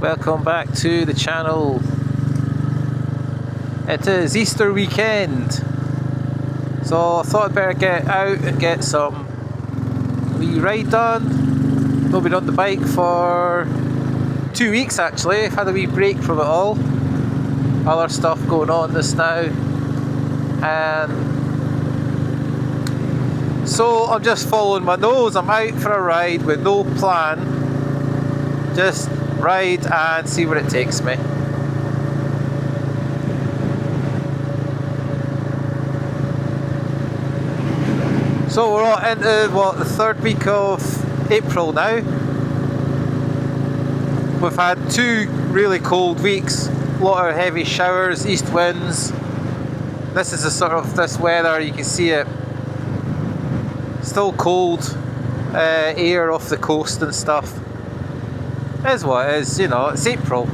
Welcome back to the channel. It is Easter weekend, so I thought I'd better get out and get some wee ride done. Not been on the bike for 2 weeks actually. I've had a wee break from it all. Other stuff going on just now, and so I'm just following my nose. I'm out for a ride with no plan. Just ride and see where it takes me. So we're all into the third week of April now. We've had 2 really cold weeks, a lot of heavy showers, east winds. This is the sort of this weather, you can see it. Still cold air off the coast and stuff. It is what it is, you know, it's April.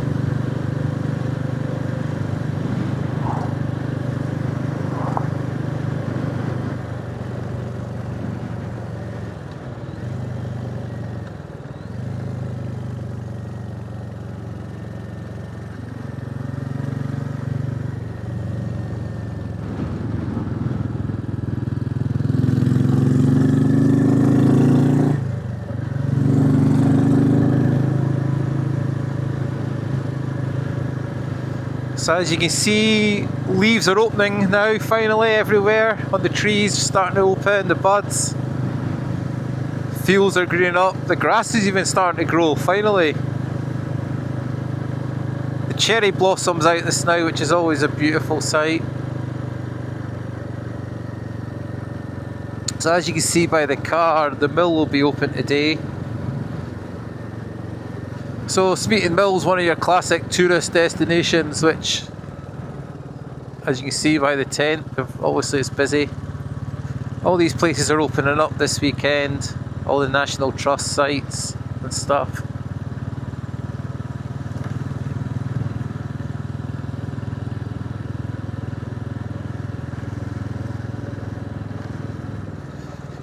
So as you can see, leaves are opening now finally everywhere on the trees, starting to open, the buds. Fields are greening up, the grass is even starting to grow finally. The cherry blossoms out this now, which is always a beautiful sight. So as you can see by the car, the mill will be open today. So Smeaton Mill's one of your classic tourist destinations, which, as you can see by the tent, obviously it's busy. All these places are opening up this weekend, all the National Trust sites and stuff.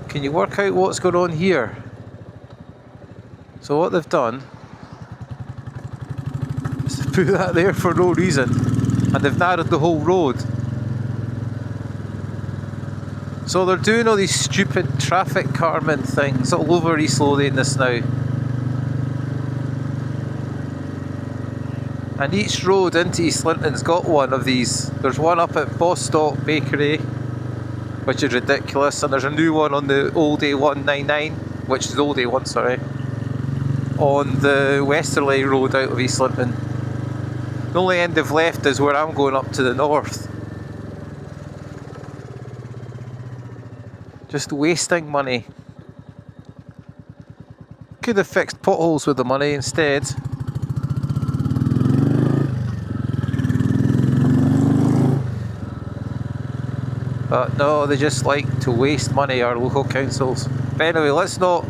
Can you work out what's going on here? So what they've done, put that there for no reason, and they've narrowed the whole road. So they're doing all these stupid traffic calming things all over East Lothian this now. And each road into East Linton's got one of these. There's one up at Bostock Bakery, which is ridiculous, and there's a new one on the old A199, which is the old A1, sorry, on the westerly road out of East Linton. The only end they've left is where I'm going up to the north. Just wasting money. Could have fixed potholes with the money instead. But no, they just like to waste money, our local councils. But anyway, let's not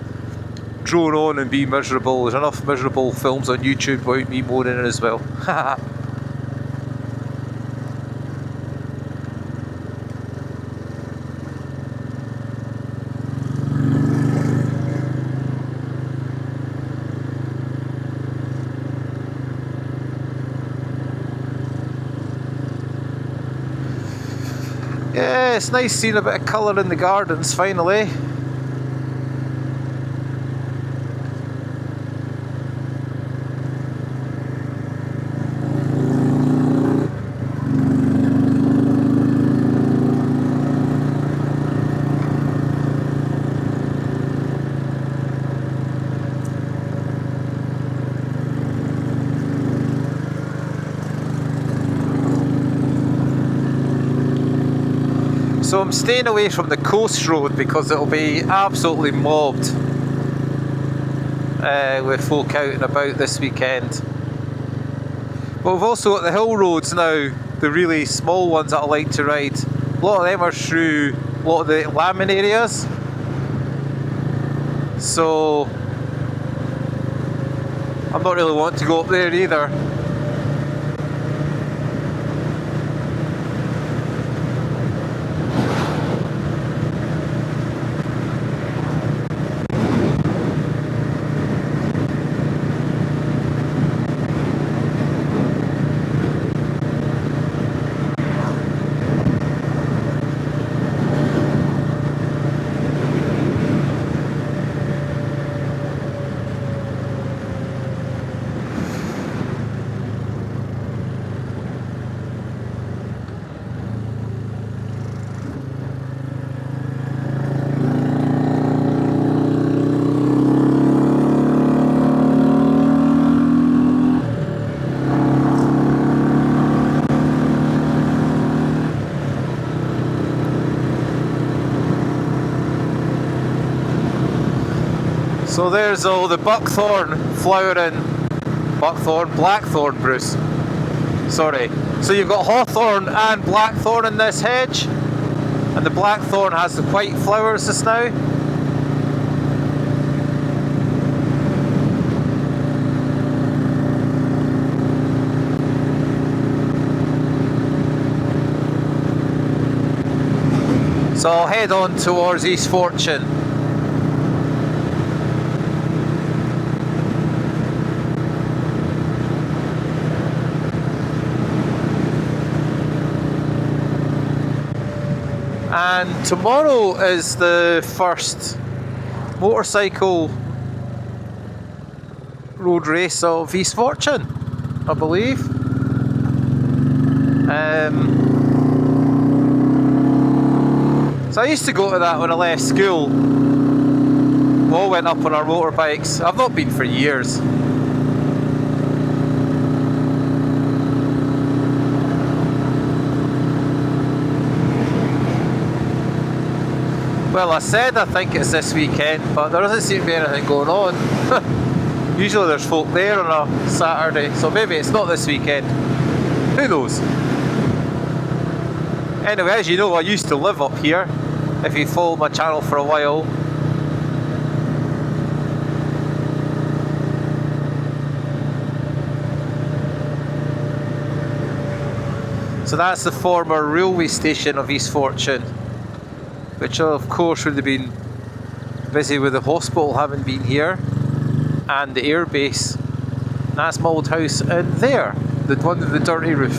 drone on and be miserable. There's enough miserable films on YouTube about me moaning as well. Yeah, it's nice seeing a bit of colour in the gardens finally. So I'm staying away from the coast road because it'll be absolutely mobbed with folk out and about this weekend. But we've also got the hill roads now, the really small ones that I like to ride. A lot of them are through a lot of the lambing areas. So I'm not really wanting to go up there either. So there's all the buckthorn flowering, blackthorn, Bruce. Sorry. So you've got hawthorn and blackthorn in this hedge, and the blackthorn has the white flowers just now. So I'll head on towards East Fortune. And tomorrow is the first motorcycle road race of East Fortune, I believe. So I used to go to that when I left school. We all went up on our motorbikes. I've not been for years. Well, I said I think it's this weekend, but there doesn't seem to be anything going on. Usually there's folk there on a Saturday, so maybe it's not this weekend. Who knows? Anyway, as you know, I used to live up here, if you follow my channel for a while. So that's the former railway station of East Fortune, which of course would have been busy with the hospital having been here, and the airbase. And that's my old house in there, the one with the dirty roof.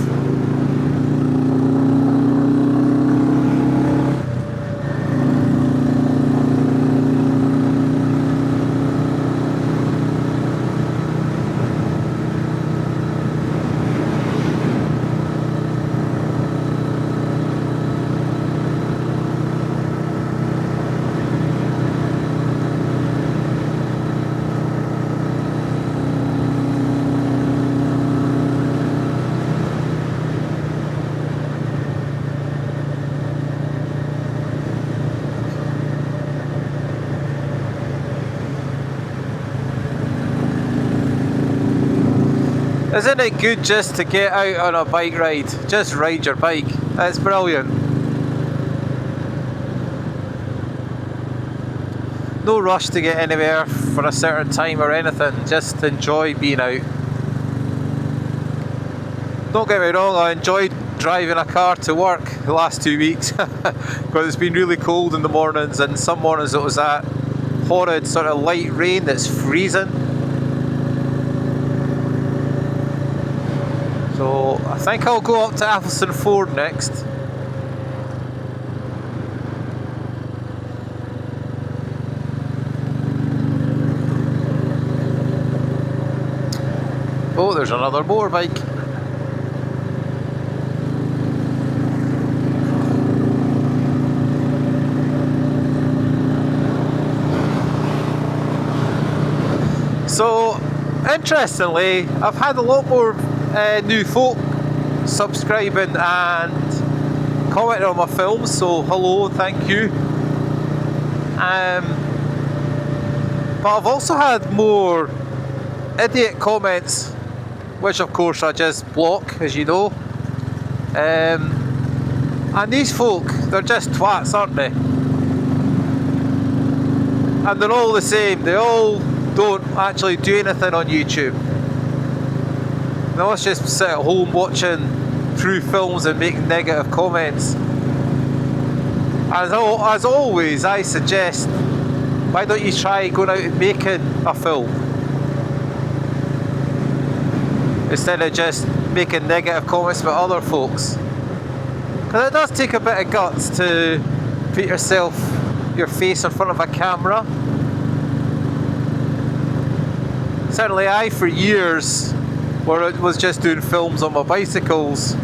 Isn't it good just to get out on a bike ride? Just ride your bike. It's brilliant. No rush to get anywhere for a certain time or anything. Just enjoy being out. Don't get me wrong, I enjoyed driving a car to work the last 2 weeks because it's been really cold in the mornings, and some mornings it was that horrid sort of light rain that's freezing. So I think I'll go up to Athelstane Ford next. Oh, there's another motorbike. So, interestingly, I've had a lot more new folk subscribing and commenting on my films, so hello and thank you. But I've also had more idiot comments, which of course I just block, as you know. And these folk, they're just twats, aren't they? And they're all the same. They all don't actually do anything on YouTube. They always just sit at home watching through films and making negative comments. As always, I suggest, why don't you try going out and making a film instead of just making negative comments about other folks? Because it does take a bit of guts to put your face in front of a camera. Certainly I, for years, where it was just doing films on my bicycles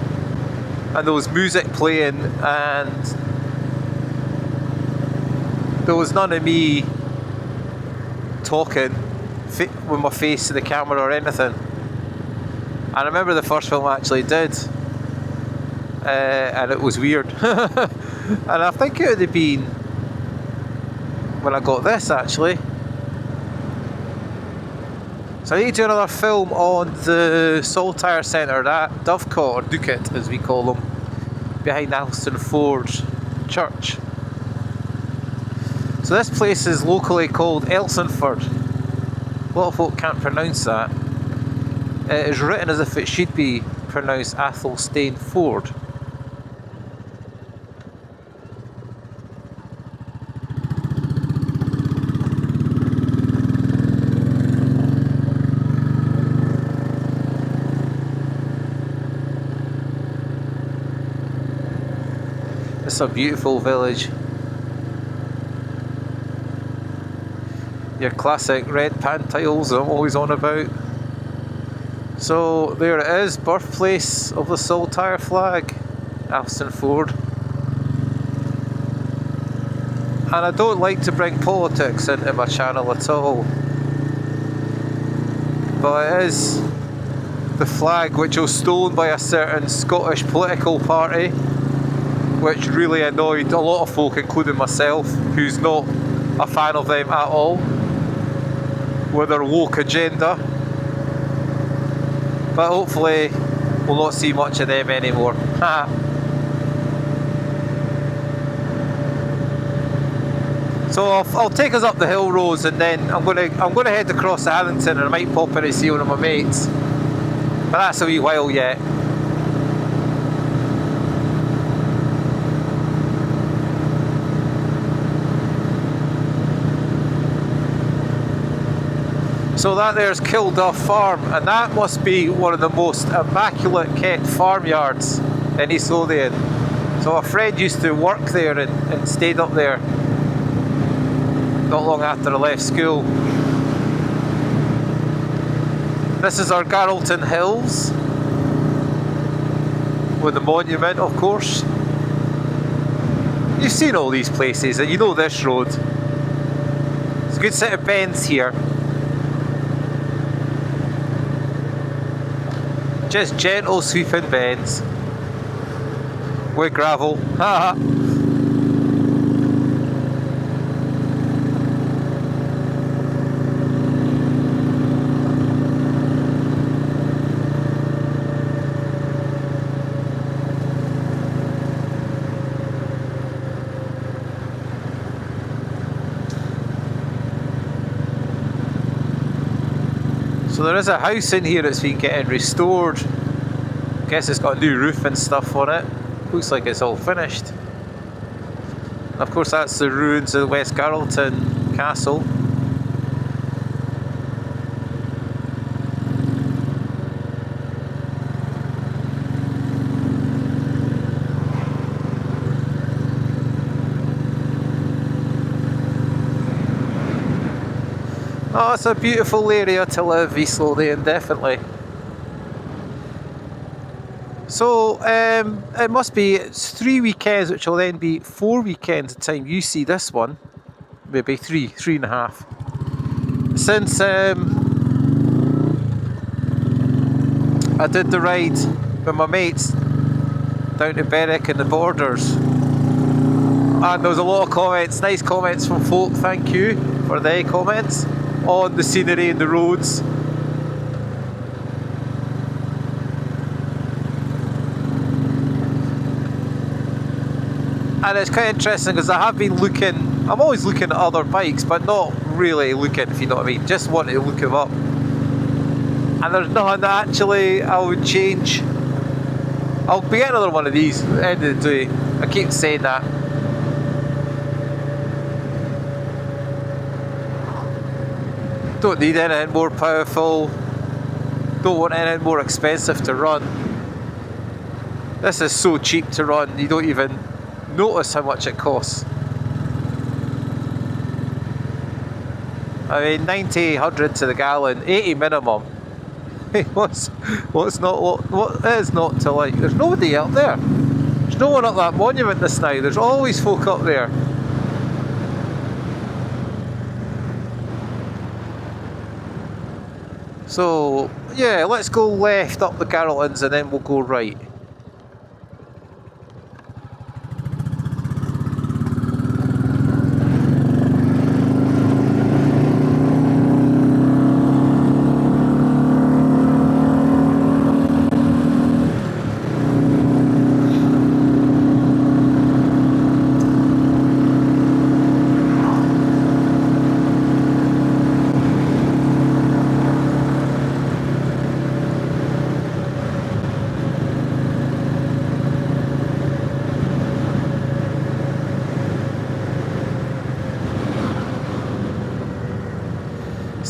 and there was music playing and there was none of me talking with my face to the camera or anything. I remember the first film I actually did, and it was weird. And I think it would have been when I got this, actually. So I need to do another film on the Saltire Centre, that Dovecote, or Ducat as we call them, behind Alston Ford Church. So this place is locally called Elsonford. A lot of folk can't pronounce that. It is written as if it should be pronounced Athelstane Ford. It's a beautiful village. Your classic red pan tiles I'm always on about. So there it is, birthplace of the Saltire flag, Alston Ford. And I don't like to bring politics into my channel at all, but it is the flag which was stolen by a certain Scottish political party, which really annoyed a lot of folk, including myself, who's not a fan of them at all, with their woke agenda. But hopefully we'll not see much of them anymore. So I'll take us up the hill roads, and then I'm gonna head across to Allington, and I might pop in and see one of my mates. But that's a wee while yet. So that there's Kilduff Farm, and that must be one of the most immaculate kept farmyards in East Lothian. So a friend used to work there and stayed up there not long after I left school. This is our Garrelton Hills, with the monument, of course. You've seen all these places and you know this road. It's a good set of bends here. Just gentle sweeping bends with gravel. So there is a house in here that's been getting restored. I guess it's got a new roof and stuff on it. Looks like it's all finished. And of course that's the ruins of West Garrelton Castle. Oh, it's a beautiful area to live, East Lothian, definitely. So, it must be, it's 3 weekends, which will then be 4 weekends the time you see this one. Maybe 3.5. Since I did the ride with my mates down to Berwick and the Borders. And there was a lot of comments, nice comments from folk, thank you for the comments on the scenery and the roads. And it's quite interesting because I have been looking, I'm always looking at other bikes, but not really looking, if you know what I mean, just wanting to look them up. And there's nothing that actually I would change. I'll be getting another one of these at the end of the day. I keep saying that. Don't need anything more powerful. Don't want anything more expensive to run. This is so cheap to run, you don't even notice how much it costs. I mean, 90, 100 to the gallon, 80 minimum. What's not, what is not to like? There's nobody up there. There's no one up that monument this night. There's always folk up there. So, yeah, let's go left up the Garreltons and then we'll go right.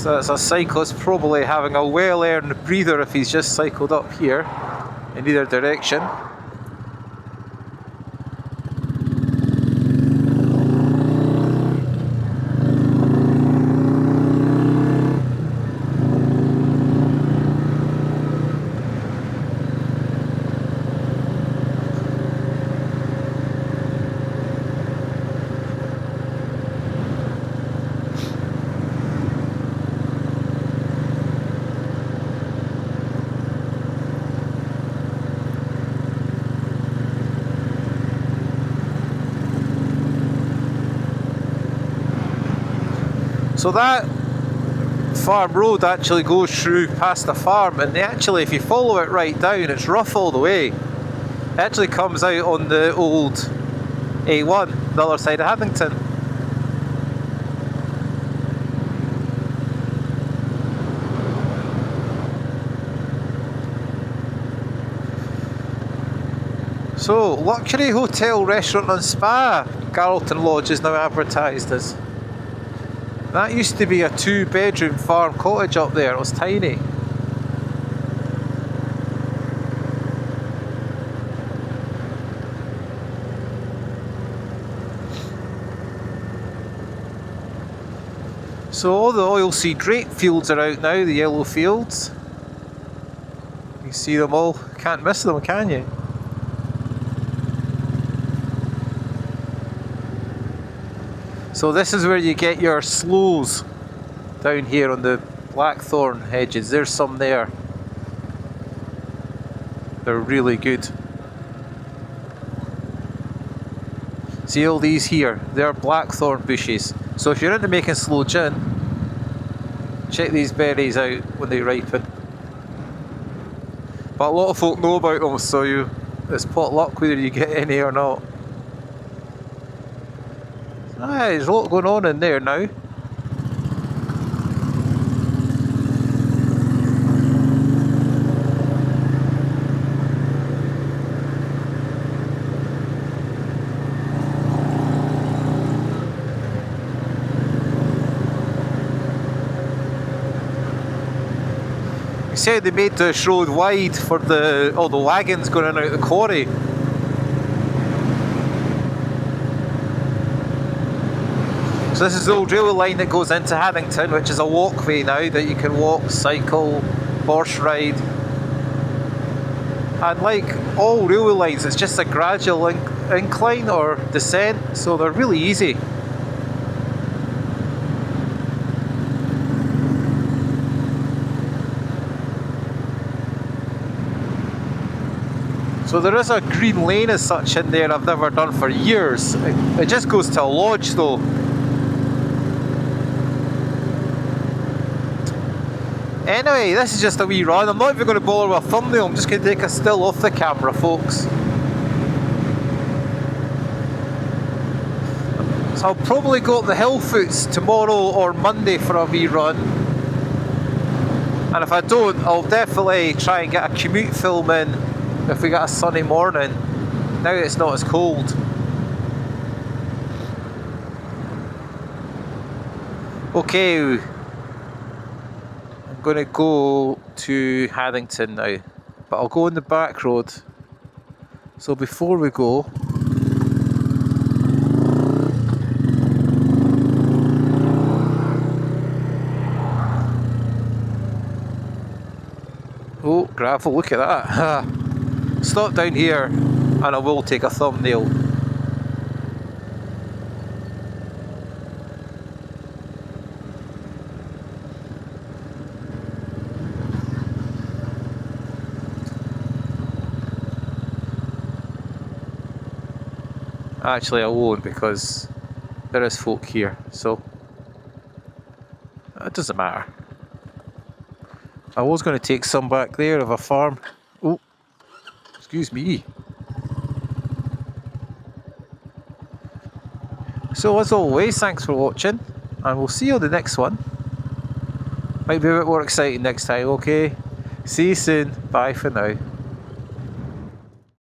So that's a cyclist probably having a well-earned breather if he's just cycled up here in either direction. So that farm road actually goes through past the farm, and actually if you follow it right down, it's rough all the way. It actually comes out on the old A1, the other side of Haddington. So, luxury hotel, restaurant and spa, Carlton Lodge is now advertised as. That used to be a 2-bedroom farm cottage up there, it was tiny. So all the oilseed grape fields are out now, the yellow fields. You see them all, can't miss them, can you? So this is where you get your sloes, down here on the blackthorn hedges. There's some there. They're really good. See all these here? They're blackthorn bushes. So if you're into making sloe gin, check these berries out when they ripen. But a lot of folk know about them, so it's pot luck whether you get any or not. Ah, there's a lot going on in there now. You said they made this road wide for all the wagons going in and out of the quarry. So this is the old railway line that goes into Haddington, which is a walkway now that you can walk, cycle, horse ride. And like all railway lines, it's just a gradual incline or descent, so they're really easy. So there is a green lane as such in there I've never done for years. It just goes to a lodge though. Anyway, this is just a wee run. I'm not even going to bother with a thumbnail, I'm just going to take a still off the camera, folks. So I'll probably go up the hill foots tomorrow or Monday for a wee run. And if I don't, I'll definitely try and get a commute film in if we get a sunny morning. Now it's not as cold. Okay. I'm going to go to Haddington now, but I'll go on the back road. So before we go, oh, gravel, look at that. Stop down here and I will take a thumbnail. Actually I won't, because there is folk here, so it doesn't matter. I was going to take some back there of a farm. Oh, excuse me. So as always, thanks for watching, and we'll see you on the next one. Might be a bit more exciting next time, okay? See you soon. Bye for now.